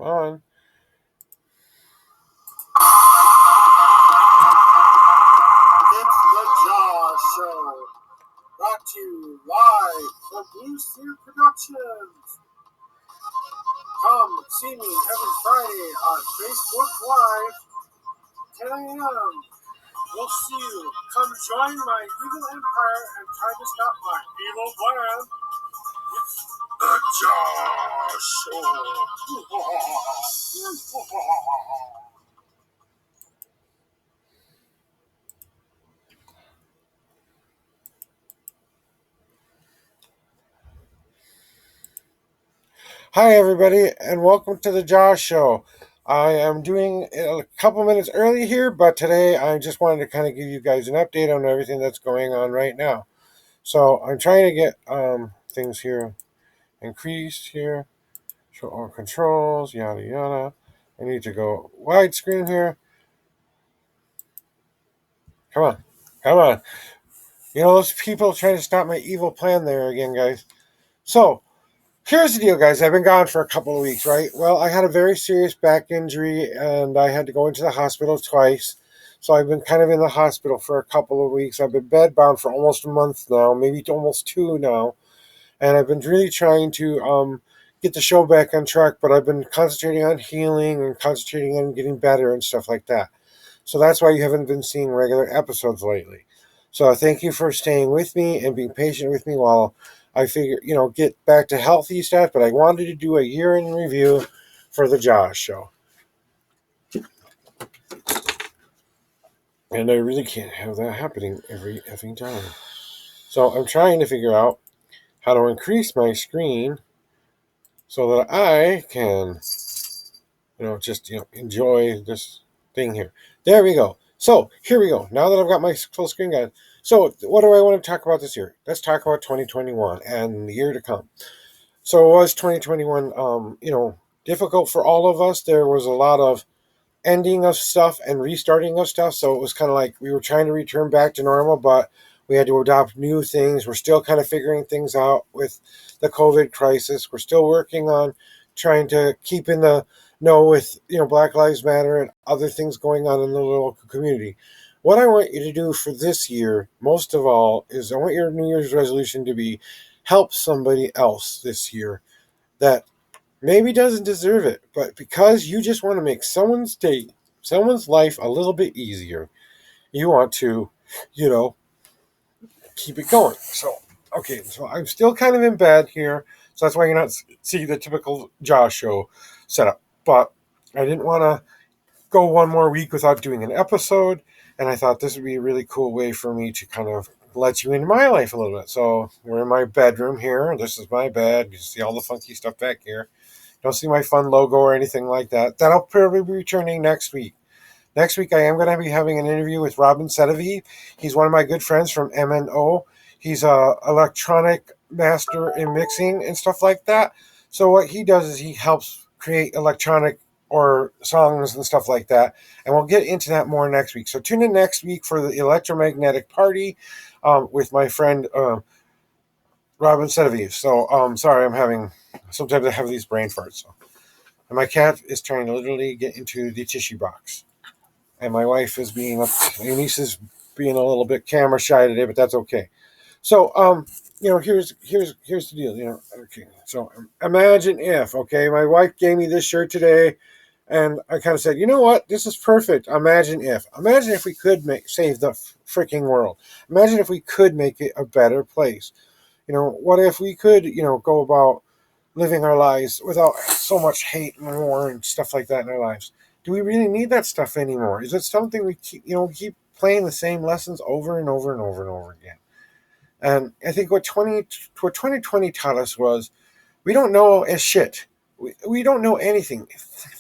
Come on. It's the J.A.W Show, brought to you live from Blue Sphere Productions. Come see me every Friday on Facebook Live, 10 a.m. We'll see you. Come join my evil empire and try to stop my evil plan. It's the J.A.W Show. Hi, everybody, and welcome to the J.A.W Show. I am doing it a couple minutes early here, but today I just wanted to kind of give you guys an update on everything that's going on right now. So I'm trying to get things here increased here, show all controls, yada yada. I need to go widescreen here. Come on, come on. You know, those people trying to stop my evil plan there again, guys. So, here's the deal, guys. I've been gone for a couple of weeks, right? Well, I had a very serious back injury, and I had to go into the hospital twice. So I've been kind of in the hospital for a couple of weeks. I've been bedbound for almost a month now, maybe almost two now. And I've been really trying to get the show back on track, but I've been concentrating on healing and concentrating on getting better and stuff like that. So that's why you haven't been seeing regular episodes lately. So thank you for staying with me and being patient with me while I figure, get back to healthy stuff. But I wanted to do a year in review for the J.A.W Show. And I really can't have that happening every effing time. So I'm trying to figure out how to increase my screen so that I can, just enjoy this thing here. There we go. So here we go. Now that I've got my full screen guide. So what do I want to talk about this year? Let's talk about 2021 and the year to come. So it was 2021, difficult for all of us. There was a lot of ending of stuff and restarting of stuff. So it was kind of like we were trying to return back to normal, but we had to adopt new things. We're still kind of figuring things out with the COVID crisis. We're still working on trying to keep in the know with, Black Lives Matter and other things going on in the local community. What I want you to do for this year, most of all, is I want your New Year's resolution to be help somebody else this year that maybe doesn't deserve it, but because you just want to make someone's day, someone's life a little bit easier, you want to, keep it going. So, okay, so I'm still kind of in bed here, so that's why you're not seeing the typical J.A.W Show setup. But I didn't want to go one more week without doing an episode, and I thought this would be a really cool way for me to kind of let you into my life a little bit. So we're in my bedroom here. This is my bed. You see all the funky stuff back here. Don't see my fun logo or anything like that. That'll probably be returning next week. Next week, I am going to be having an interview with S2e12. He's one of my good friends from MNO. He's a electronic master in mixing and stuff like that. So what he does is he helps create electronic or songs and stuff like that. And we'll get into that more next week. So tune in next week for the electromagnetic party with my friend S2e12. So sorry, sometimes I have these brain farts. So. And my cat is trying to literally get into the tissue box. And my wife is my niece is being a little bit camera shy today, but that's okay. So, here's the deal, okay. So imagine if, okay, my wife gave me this shirt today, and I kind of said, you know what, this is perfect. Imagine if we could save the freaking world. Imagine if we could make it a better place. What if we could, go about living our lives without so much hate and war and stuff like that in our lives? Do we really need that stuff anymore? Is it something we keep playing the same lessons over and over and over and over again? And I think what 2020 taught us was we don't know as shit. We don't know anything.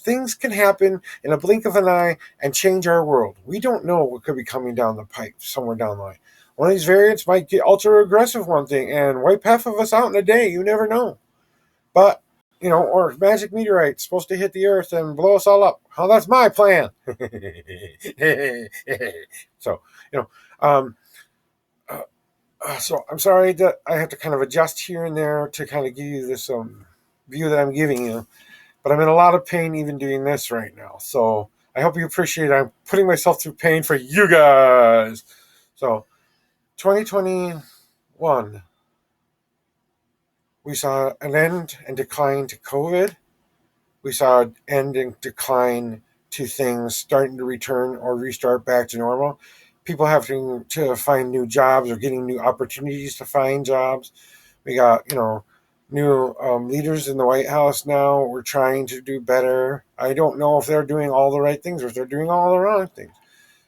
Things can happen in a blink of an eye and change our world. We don't know what could be coming down the pipe somewhere down the line. One of these variants might get ultra aggressive one thing and wipe half of us out in a day. You never know. But or magic meteorite supposed to hit the earth and blow us all up. Oh, that's my plan. So, so I'm sorry that I have to kind of adjust here and there to kind of give you this view that I'm giving you. but I'm in a lot of pain even doing this right now. So I hope you appreciate I'm putting myself through pain for you guys. So 2021, we saw an end and decline to COVID. We saw an end and decline to things starting to return or restart back to normal. People having to find new jobs or getting new opportunities to find jobs. We got, new leaders in the White House now. We're trying to do better. I don't know if they're doing all the right things or if they're doing all the wrong things.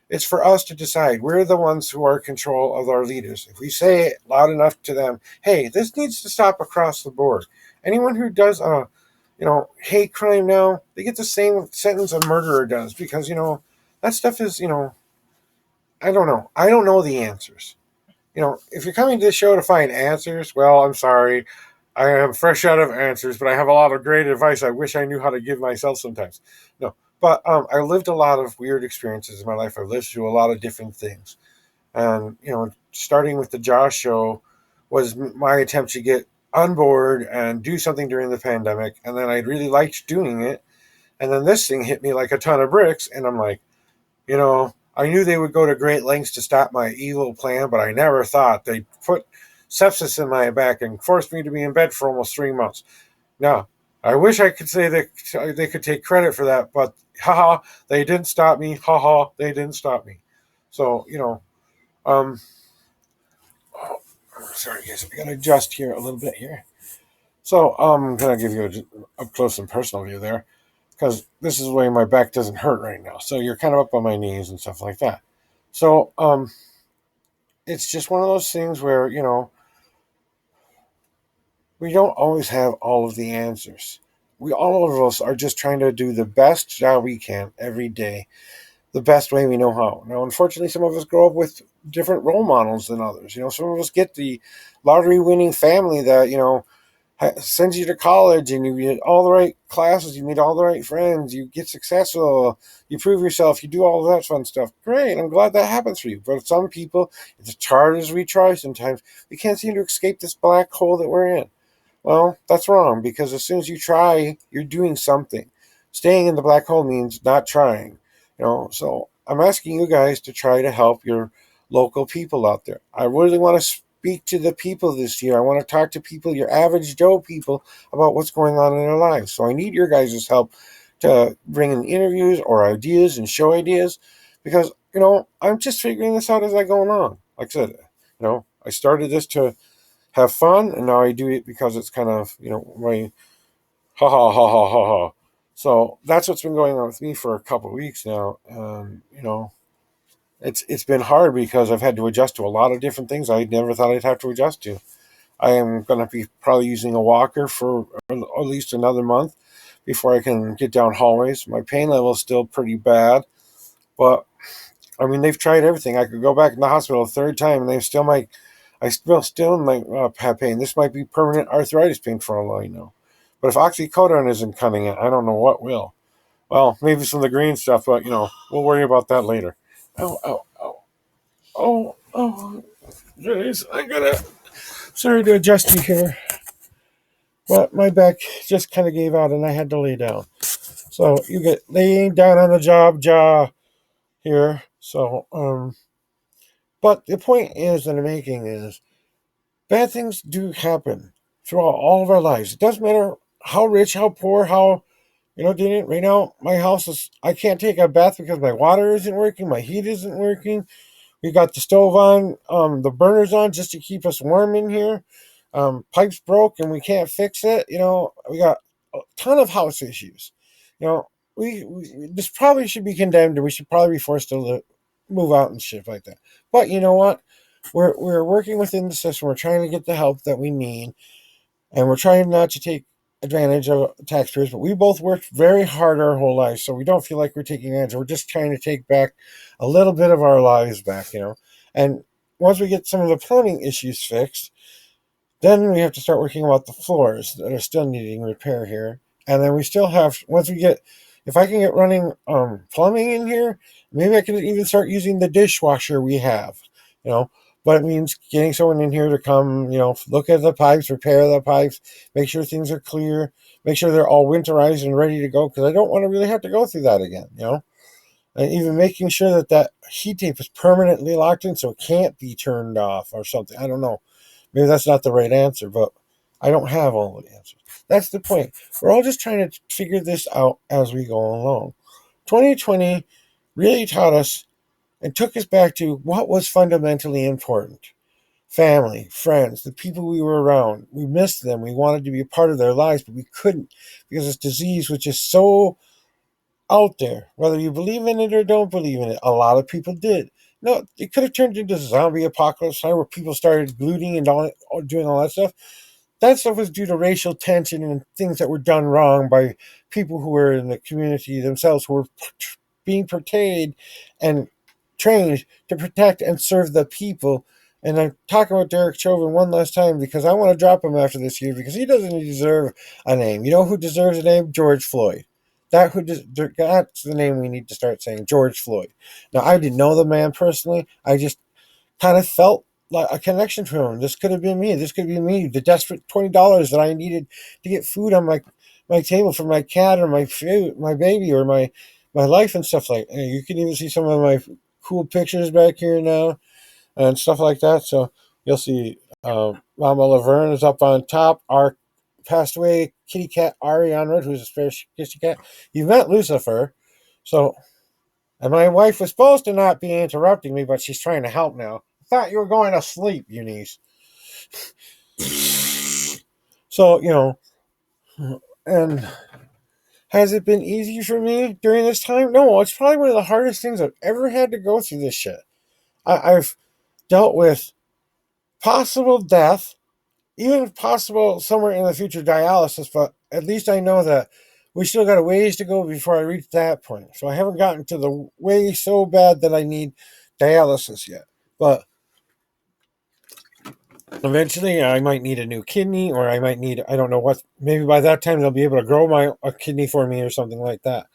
It's for us to decide. We're the ones who are in control of our leaders. If we say it loud enough to them, hey, this needs to stop across the board. Anyone who does hate crime now, they get the same sentence a murderer does because, that stuff is, I don't know. I don't know the answers. If you're coming to the show to find answers, well, I'm sorry. I am fresh out of answers, but I have a lot of great advice I wish I knew how to give myself sometimes. No, but I lived a lot of weird experiences in my life. I've lived through a lot of different things. And, starting with the Josh show was my attempt to get on board and do something during the pandemic. And then I really liked doing it. And then this thing hit me like a ton of bricks. And I'm like, I knew they would go to great lengths to stop my evil plan, but I never thought they'd put sepsis in my back and forced me to be in bed for almost 3 months. Now, I wish I could say that they could take credit for that, but haha, they didn't stop me. Haha, they didn't stop me. So, um, oh, sorry guys, I gotta adjust here a little bit here. So, I'm gonna give you a up close and personal view there because this is the way my back doesn't hurt right now. So you're kind of up on my knees and stuff like that. So, it's just one of those things where, we don't always have all of the answers. We all of us are just trying to do the best job we can every day, the best way we know how. Now, unfortunately, some of us grow up with different role models than others. Some of us get the lottery winning family that, sends you to college and you get all the right classes, you meet all the right friends, you get successful, you prove yourself, you do all of that fun stuff. Great, I'm glad that happens for you. But some people, as hard as we try sometimes, we can't seem to escape this black hole that we're in. Well, that's wrong because as soon as you try, you're doing something. Staying in the black hole means not trying. So I'm asking you guys to try to help your local people out there. I really want to speak to the people this year. I want to talk to people, your average Joe people, about what's going on in their lives. So I need your guys' help to bring in interviews or ideas and show ideas because, I'm just figuring this out as I go along. Like I said, I started this to have fun, and now I do it because it's kind of my ha ha ha ha ha ha. So that's what's been going on with me for a couple of weeks now. It's been hard because I've had to adjust to a lot of different things I never thought I'd have to adjust to. I am going to be probably using a walker for at least another month before I can get down hallways. My pain level is still pretty bad, but I mean, they've tried everything. I could go back in the hospital a third time, and they still might. I still might have pain. This might be permanent arthritis pain for all I know. But if oxycodone isn't cutting it, I don't know what will. Well, maybe some of the green stuff, but we'll worry about that later. Oh, oh, oh, oh, oh, jeez, I gotta. Sorry to adjust you here, but my back just kind of gave out, and I had to lay down. So you get laying down on the jaw here. So but the point is that I'm making is bad things do happen throughout all of our lives. It doesn't matter how rich, how poor, how right now my house is I can't take a bath because my water isn't working, my heat isn't working. We got the stove on, the burners on just to keep us warm in here. Pipes broke and we can't fix it. We got a ton of house issues. You know, we this probably should be condemned and we should probably be forced to move out and shit like that. But you know what? We're working within the system. We're trying to get the help that we need, and we're trying not to take advantage of taxpayers. But we both worked very hard our whole lives, so we don't feel like we're taking advantage. We're just trying to take back a little bit of our lives back. And once we get some of the plumbing issues fixed, then we have to start working about the floors that are still needing repair here. And then we still have if I can get running plumbing in here, maybe I can even start using the dishwasher we have. You know, but it means getting someone in here to come, look at the pipes, repair the pipes, make sure things are clear, make sure they're all winterized and ready to go because I don't want to really have to go through that again, And even making sure that that heat tape is permanently locked in so it can't be turned off or something. I don't know. Maybe that's not the right answer, but I don't have all the answers. That's the point. We're all just trying to figure this out as we go along. 2020 really taught us and took us back to what was fundamentally important. Family, friends, the people we were around. We missed them. We wanted to be a part of their lives, but we couldn't because this disease was just so out there. Whether you believe in it or don't believe in it, a lot of people did. No, it could have turned into zombie apocalypse time where people started looting and doing all that stuff. That stuff was due to racial tension and things that were done wrong by people who were in the community themselves, who were being portrayed and trained to protect and serve the people. And I'm talking about Derek Chauvin one last time because I want to drop him after this year because he doesn't deserve a name. You know who deserves a name? George Floyd. That's the name we need to start saying, George Floyd. Now, I didn't know the man personally. I just kind of felt like a connection to him. This could have been me. This could be me. The desperate $20 that I needed to get food on my table for my cat or my baby or my life and stuff like that. You can even see some of my cool pictures back here now and stuff like that. So you'll see Mama Laverne is up on top. Our passed away kitty cat Ari Onward, who's a spare kitty cat. You met Lucifer. So, and my wife was supposed to not be interrupting me, but she's trying to help now. I thought you were going to sleep, Eunice. So, and has it been easy for me during this time? No, it's probably one of the hardest things I've ever had to go through this shit. I've dealt with possible death, even if possible somewhere in the future dialysis, but at least I know that we still got a ways to go before I reach that point. So I haven't gotten to the way so bad that I need dialysis yet. But eventually I might need a new kidney or I might need, I don't know what, maybe by that time they'll be able to grow a kidney for me or something like that.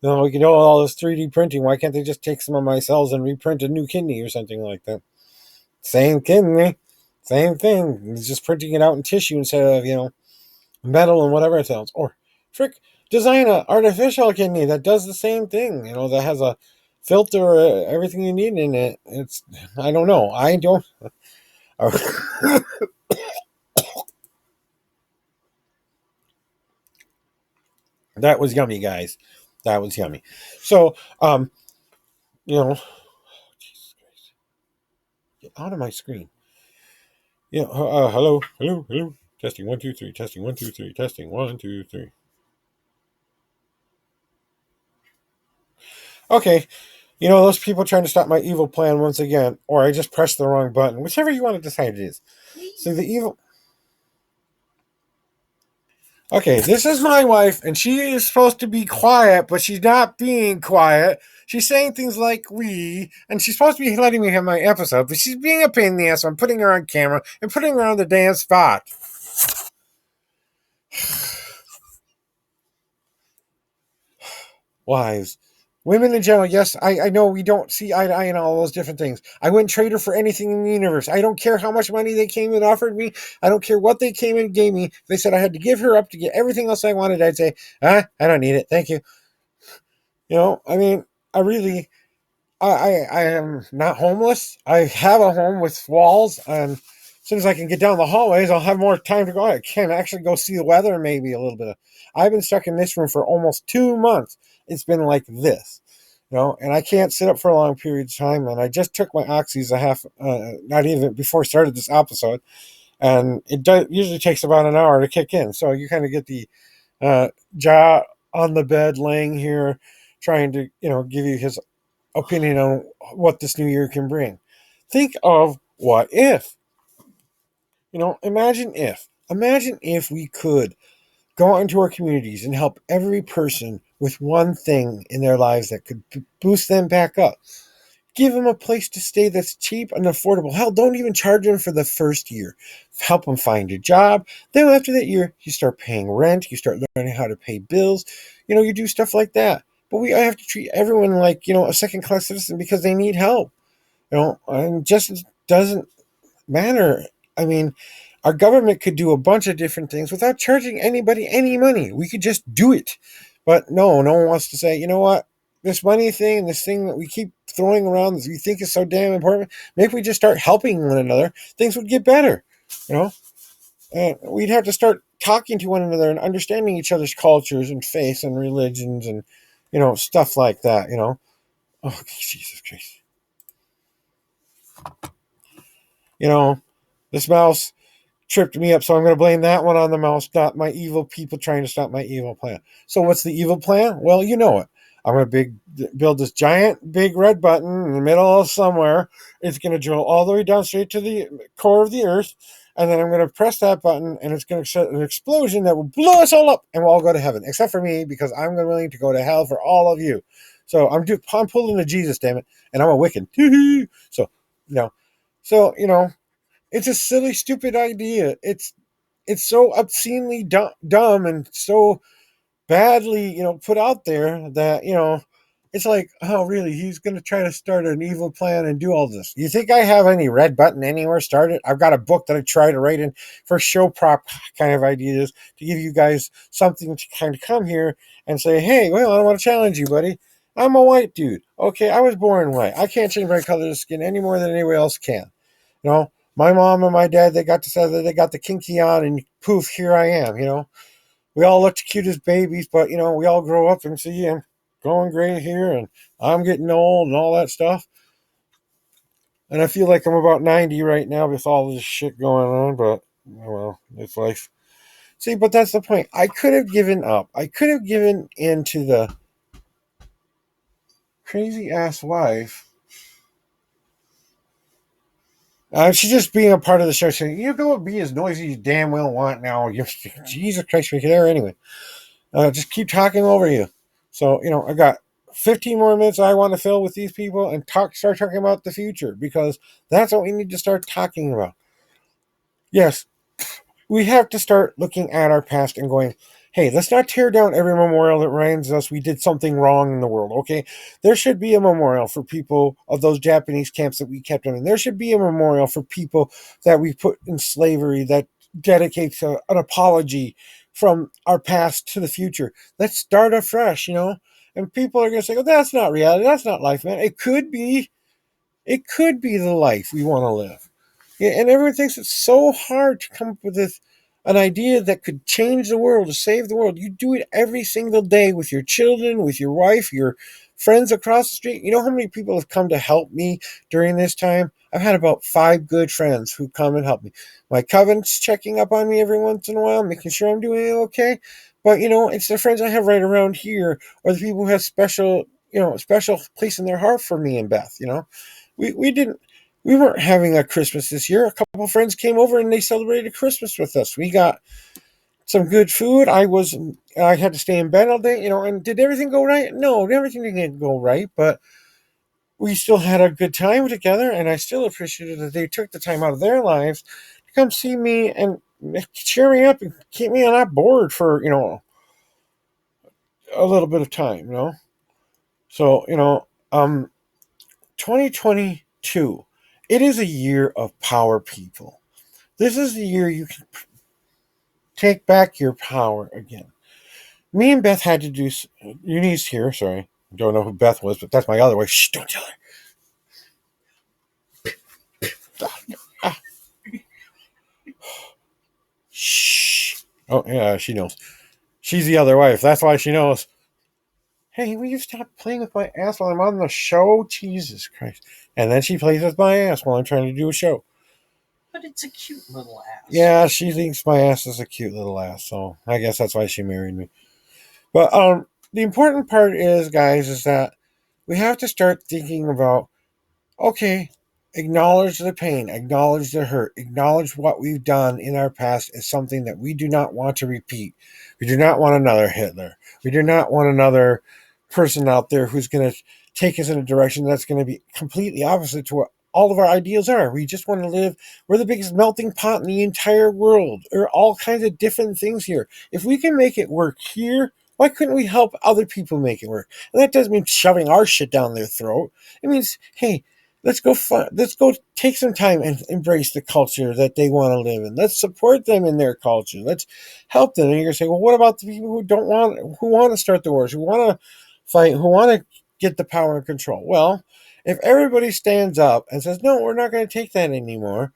We can do all this 3D printing. Why can't they just take some of my cells and reprint a new kidney or something like that? Same kidney, same thing. It's just printing it out in tissue instead of, metal and whatever it sounds. Or design an artificial kidney that does the same thing, that has a filter, everything you need in it. I don't know. I don't. That was yummy, guys. That was yummy. So, you know, get out of my screen. Hello, hello, hello. Testing 1 2 3. Testing 1 2 3. Testing 1 2 3. Okay, those people trying to stop my evil plan once again, or I just pressed the wrong button, whichever you want to decide it is. So the evil. Okay, this is my wife, and she is supposed to be quiet, but she's not being quiet. She's saying things like we, and she's supposed to be letting me have my episode, but she's being a pain in the ass. So I'm putting her on camera and putting her on the damn spot. Wives. Women in general, yes, I know we don't see eye to eye in all those different things. I wouldn't trade her for anything in the universe. I don't care how much money they came and offered me. I don't care what they came and gave me. If they said I had to give her up to get everything else I wanted, I'd say, I don't need it. Thank you. I mean, I really, I am not homeless. I have a home with walls, and as soon as I can get down the hallways, I'll have more time to go. I can actually go see the weather, maybe a little bit. I've been stuck in this room for almost 2 months. It's been like this, and I can't sit up for a long period of time. And I just took my oxys not even before I started this episode, and usually takes about an hour to kick in. So you kind of get the jaw on the bed, laying here, trying to give you his opinion on what this new year can bring. Think of what if. Imagine if we could go out into our communities and help every person with one thing in their lives that could boost them back up. Give them a place to stay that's cheap and affordable. Hell, don't even charge them for the first year. Help them find a job. Then after that year, you start paying rent. You start learning how to pay bills. You do stuff like that. But I have to treat everyone like, a second-class citizen because they need help. And just doesn't matter. I mean, Our government could do a bunch of different things without charging anybody any money. We could just do it. But no one wants to say, you know what? This money thing and this thing that we keep throwing around that we think is so damn important, maybe if we just start helping one another, things would get better. You know? And we'd have to start talking to one another and understanding each other's cultures and faiths and religions and, stuff like that, Oh, Jesus Christ. You know, this mouse tripped me up, so I'm going to blame that one on the mouse, not my evil people trying to stop my evil plan. So what's the evil plan? Well, you know it. I'm going to build this giant big red button in the middle of somewhere. It's going to drill all the way down straight to the core of the earth, and then I'm going to press that button, and it's going to set an explosion that will blow us all up, and we'll all go to heaven, except for me, because I'm willing to go to hell for all of you. So I'm pulling the Jesus, damn it, and I'm a Wiccan. So, you know, so it's a silly, stupid idea. It's so obscenely dumb and so badly, put out there that it's like, oh, really? He's going to try to start an evil plan and do all this. You think I have any red button anywhere started? I've got a book that I try to write in for show prop kind of ideas to give you guys something to kind of come here and say, hey, well, I want to challenge you, buddy. I'm a white dude. Okay, I was born white. I can't change my color of skin any more than anyone else can. My mom and my dad, they got together, they got the kinky on, and poof, here I am. We all looked cute as babies, but, we all grow up and see I'm going gray here, and I'm getting old and all that stuff. And I feel like I'm about 90 right now with all this shit going on, but, well, it's life. See, but that's the point. I could have given up. I could have given in to the crazy ass wife. She's just being a part of the show, saying, go be as noisy as you damn well want now. Jesus Christ, we could there anyway. Just keep talking over you. So, I got 15 more minutes I want to fill with these people and start talking about the future, because that's what we need to start talking about. Yes, we have to start looking at our past and going, hey, let's not tear down every memorial that reminds us we did something wrong in the world, okay? There should be a memorial for people of those Japanese camps that we kept them in. There should be a memorial for people that we put in slavery that dedicates an apology from our past to the future. Let's start afresh, And people are going to say, oh, that's not reality. That's not life, man. It could be. It could be the life we want to live. Yeah, and everyone thinks it's so hard to come up with an idea that could change the world, to save the world. You do it every single day with your children, with your wife, your friends across the street. You know how many people have come to help me during this time? I've had about 5 good friends who come and help me. My coven's checking up on me every once in a while, making sure I'm doing okay. But, it's the friends I have right around here, or the people who have special place in their heart for me and Beth, we weren't having a Christmas this year. A couple of friends came over and they celebrated Christmas with us. We got some good food. I had to stay in bed all day, and did everything go right? No, everything didn't go right, but we still had a good time together, and I still appreciated that they took the time out of their lives to come see me and cheer me up and keep me on that board for, a little bit of time. So, 2022, it is a year of power, people. This is the year you can take back your power again. Me and Beth had to do. Eunice here, sorry. Don't know who Beth was, but that's my other wife. Shh, don't tell her. Ah, shh. Oh, yeah, she knows. She's the other wife. That's why she knows. Hey, will you stop playing with my ass while I'm on the show? Jesus Christ. And then she plays with my ass while I'm trying to do a show. But it's a cute little ass. Yeah, she thinks my ass is a cute little ass, so I guess that's why she married me. But the important part is, guys, is that we have to start thinking about, okay, acknowledge the pain, acknowledge the hurt, acknowledge what we've done in our past as something that we do not want to repeat. We do not want another Hitler. We do not want another person out there who's going to take us in a direction that's going to be completely opposite to what all of our ideals are. We just want to live. We're the biggest melting pot in the entire world. There are all kinds of different things here. If we can make it work here, why couldn't we help other people make it work? And that doesn't mean shoving our shit down their throat. It means, hey, let's go let's go take some time and embrace the culture that they want to live in. Let's support them in their culture. Let's help them. And you're gonna say, well, what about the people who want to start the wars, who want to fight, who want to get the power and control? Well, if everybody stands up and says, no, we're not going to take that anymore,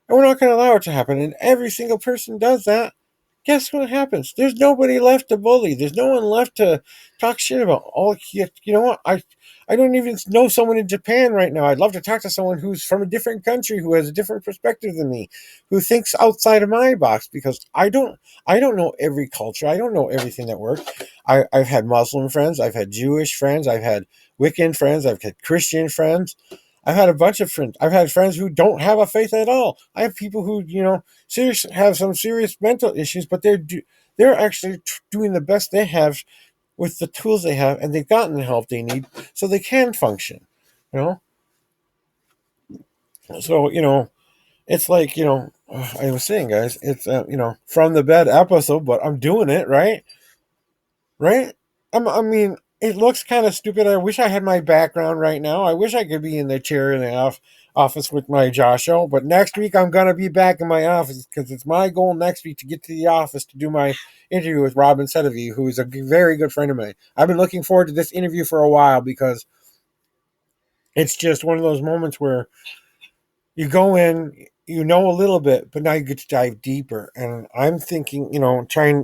and we're not going to allow it to happen, and every single person does that, guess what happens? There's nobody left to bully. There's no one left to talk shit about. All you know what? I don't even know someone in Japan right now. I'd love to talk to someone who's from a different country, who has a different perspective than me, who thinks outside of my box, because I don't know every culture. I don't know everything that works. I've had Muslim friends, I've had Jewish friends, I've had Wiccan friends, I've had Christian friends. I've had a bunch of friends. I've had friends who don't have a faith at all. I have people who, have some serious mental issues, but they're actually doing the best they have with the tools they have, and they've gotten the help they need, so they can function. You know, so it's like I was saying, guys, it's from the bed episode, but I'm doing it right, right? I mean, it looks kind of stupid. I wish I had my background right now. I wish I could be in the chair in the office with my Joshua. But next week I'm gonna be back in my office, because it's my goal next week to get to the office to do my interview with Robin Sedevy, who is a very good friend of mine. I've been looking forward to this interview for a while, because it's just one of those moments where you go in, a little bit, but now you get to dive deeper. And I'm thinking,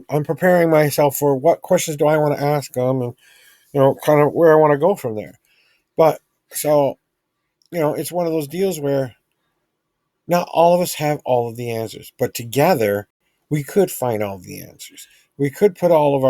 I'm preparing myself for what questions do I want to ask them, and kind of where I want to go from there. But so, it's one of those deals where not all of us have all of the answers, but together we could find all of the answers. We could put all of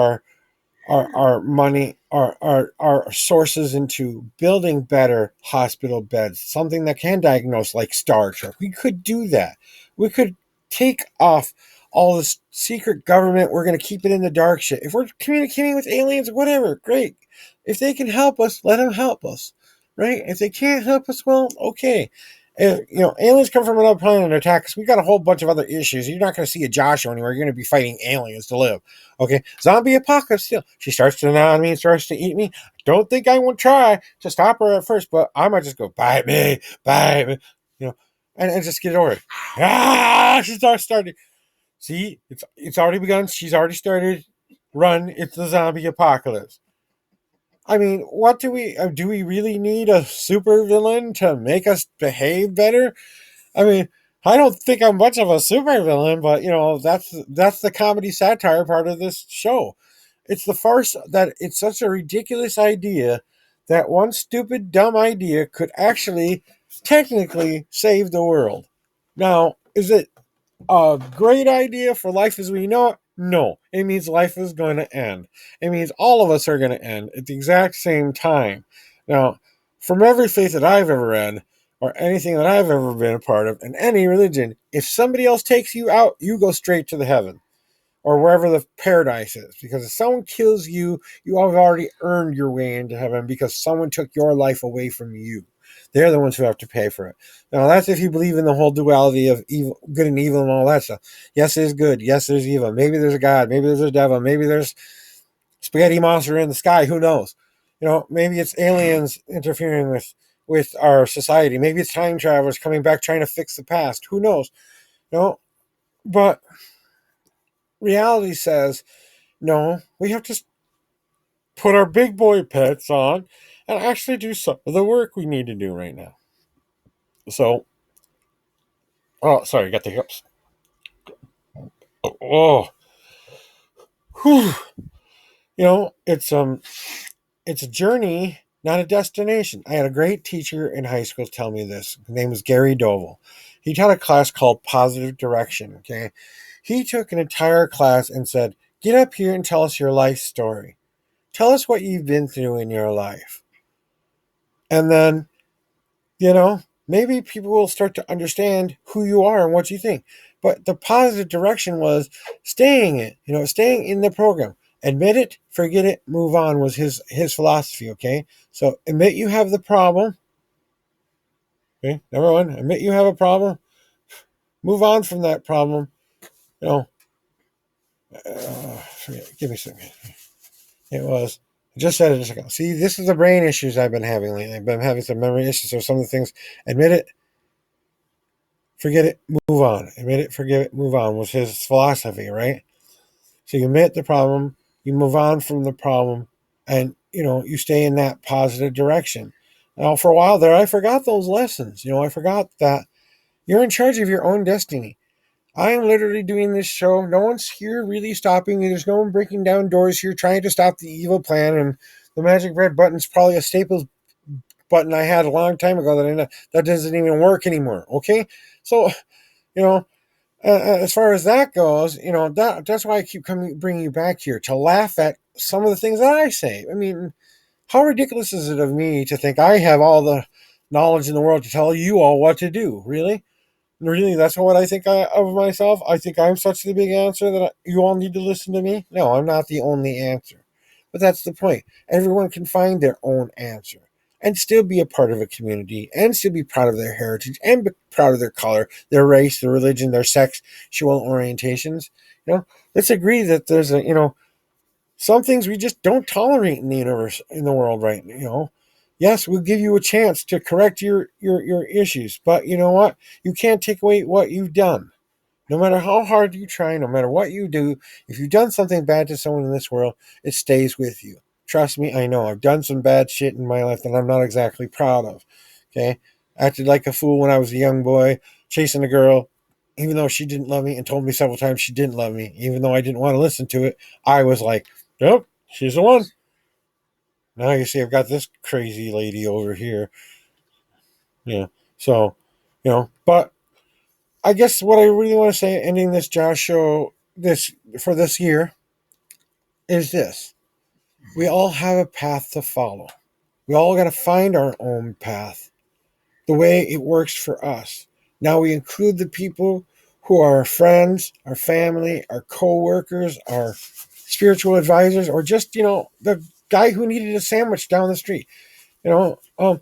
our money, our sources into building better hospital beds, something that can diagnose, like Star Trek. We could do that. We could take off all this secret government. We're going to keep it in the dark shit. If we're communicating with aliens, whatever, great. If they can help us, let them help us, right? If they can't help us, well, okay. If, aliens come from another planet and attack us, we got a whole bunch of other issues. You're not going to see a Joshua anywhere. You're going to be fighting aliens to live. Okay, zombie apocalypse still. She starts to gnaw on me and starts to eat me. Don't think I won't try to stop her at first, but I might just go, bite me, bite me, and just get it over it. She started. See, it's already begun. She's already started. Run, it's the zombie apocalypse. I mean, what do we really need a supervillain to make us behave better? I mean, I don't think I'm much of a supervillain, but that's the comedy satire part of this show. It's the farce that it's such a ridiculous idea that one stupid dumb idea could actually technically save the world. Now, is it a great idea for life as we know it? No. It means life is going to end. It means all of us are going to end at the exact same time. Now, from every faith that I've ever read, or anything that I've ever been a part of, in any religion, if somebody else takes you out, you go straight to the heaven, or wherever the paradise is. Because if someone kills you, you have already earned your way into heaven, because someone took your life away from you. They're the ones who have to pay for it. Now, that's if you believe in the whole duality of evil, good and evil and all that stuff. Yes, there's good. Yes, there's evil. Maybe there's a God. Maybe there's a devil. Maybe there's spaghetti monster in the sky. Who knows? Maybe it's aliens interfering with our society. Maybe it's time travelers coming back trying to fix the past. Who knows? But reality says, no, we have to put our big boy pets on and actually do some of the work we need to do right now. So, oh, sorry, got the hips. Oh, whew. It's a journey, not a destination. I had a great teacher in high school tell me this. His name was J.A.W. He taught a class called Positive Direction. Okay, he took an entire class and said, "Get up here and tell us your life story. Tell us what you've been through in your life." And then, maybe people will start to understand who you are and what you think. But the positive direction was staying staying in the program. Admit it, forget it, move on was his philosophy, okay? So admit you have the problem. Okay, number one, admit you have a problem. Move on from that problem. Forget, give me a second. It was I just said it a second ago. See, this is the brain issues I've been having lately. I've been having some memory issues. So some of the things, admit it, forget it, move on. Admit it, forget it, move on was his philosophy, right? So you admit the problem, you move on from the problem, and you stay in that positive direction. Now, for a while there, I forgot those lessons. I forgot that you're in charge of your own destiny. I am literally doing this show. No one's here really stopping me. There's no one breaking down doors here trying to stop the evil plan. And the magic red button's probably a Staples button I had a long time ago that doesn't even work anymore. Okay, so you know as far as that goes, that's why I keep bringing you back here to laugh at some of the things that I say. I mean, how ridiculous is it of me to think I have all the knowledge in the world to tell you all what to do? Really, that's what I think of myself. I think I'm such the big answer that you all need to listen to me. No, I'm not the only answer, but that's the point. Everyone can find their own answer and still be a part of a community and still be proud of their heritage and be proud of their color, their race, their religion, their sexual orientations. Let's agree that there's some things we just don't tolerate in the universe, in the world, right? Yes, we'll give you a chance to correct your issues, but you know what? You can't take away what you've done. No matter how hard you try, no matter what you do, if you've done something bad to someone in this world, it stays with you. Trust me, I know. I've done some bad shit in my life that I'm not exactly proud of. Okay? Acted like a fool when I was a young boy, chasing a girl, even though she didn't love me, and told me several times she didn't love me, even though I didn't want to listen to it. I was like, yep, she's the one. Now you see I've got this crazy lady over here. Yeah. So, but I guess what I really want to say, ending this Josh show this year, is this: we all have a path to follow. We all got to find our own path, the way it works for us. Now we include the people who are our friends, our family, our co-workers, our spiritual advisors, or just the guy who needed a sandwich down the street. You know,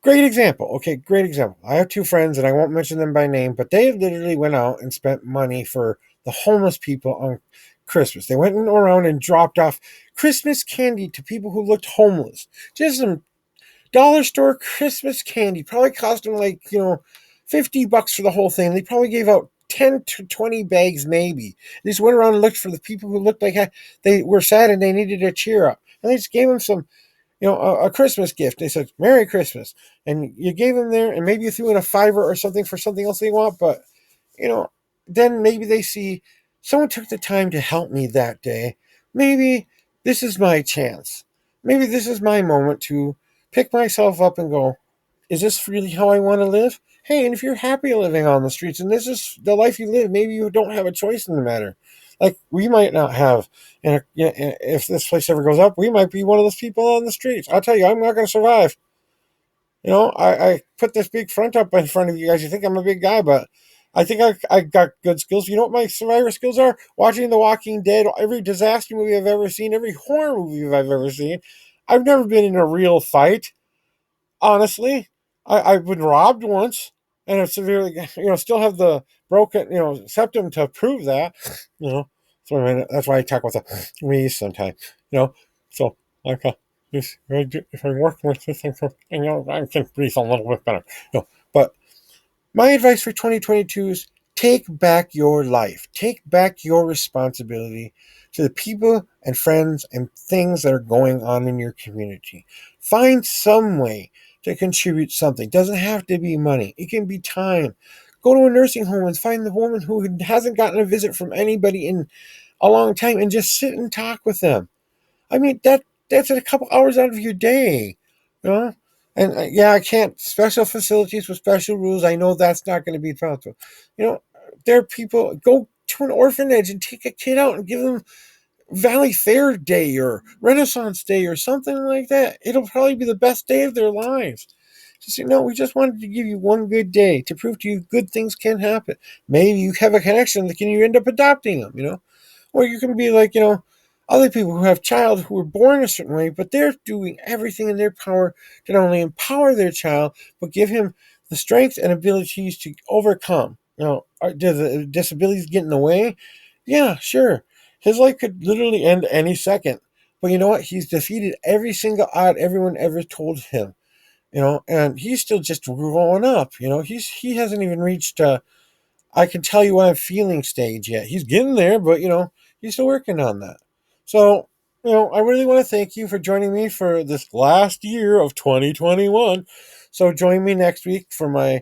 Great example. Okay, great example. I have two friends, and I won't mention them by name, but they literally went out and spent money for the homeless people on Christmas. They went around and dropped off Christmas candy to people who looked homeless. Just some dollar store Christmas candy. Probably cost them like, $50 for the whole thing. They probably gave out 10 to 20 bags, maybe. They just went around and looked for the people who looked like they were sad and they needed a cheer up. And they just gave them some a Christmas gift. They said, Merry Christmas. And you gave them there, and maybe you threw in a $5 or something for something else they want, but, then maybe they see someone took the time to help me that day. Maybe this is my chance. Maybe this is my moment to pick myself up and go, is this really how I want to live? Hey, and if you're happy living on the streets and this is the life you live, maybe you don't have a choice in the matter. Like we might not have, and if this place ever goes up, we might be one of those people on the streets. I'll tell you, I'm not going to survive. I put this big front up in front of you guys. You think I'm a big guy, but I think I got good skills. You know what my survivor skills are? Watching The Walking Dead, every disaster movie I've ever seen, every horror movie I've ever seen. I've never been in a real fight. Honestly, I've been robbed once, and I've severely, still have the broken, septum to prove that, you know. So that's why I talk with the me sometimes, So like, if I work with this, I can breathe a little bit better, But my advice for 2022 is take back your life, take back your responsibility to the people and friends and things that are going on in your community. Find some way to contribute something. It doesn't have to be money, it can be time. Go to a nursing home and find the woman who hasn't gotten a visit from anybody in a long time and just sit and talk with them. I mean, that's a couple hours out of your day, you know. And yeah, I can't special facilities with special rules. I know that's not going to be possible. There are people go to an orphanage and take a kid out and give them Valley Fair Day or Renaissance Day or something like that. It'll probably be the best day of their lives. Just we just wanted to give you one good day to prove to you good things can happen. Maybe you have a connection that can you end up adopting them. Or you can be like, other people who have child who were born a certain way, but they're doing everything in their power to not only empower their child, but give him the strength and abilities to overcome. Do the disabilities get in the way? Yeah, sure. His life could literally end any second. But you know what? He's defeated every single odd everyone ever told him. And he's still just growing up. He hasn't even reached I can tell you what I'm feeling stage yet. He's getting there, but he's still working on that. So, I really want to thank you for joining me for this last year of 2021. So join me next week for my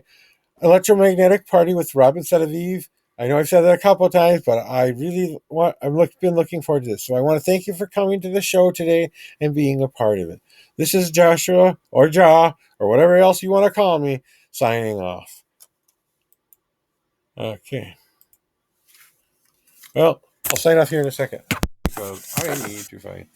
electromagnetic party with Robin Sedaviv. I know I've said that a couple of times, but been looking forward to this. So I want to thank you for coming to the show today and being a part of it. This is Joshua, or Ja, or whatever else you want to call me, signing off. Okay. Well, I'll sign off here in a second because I need to find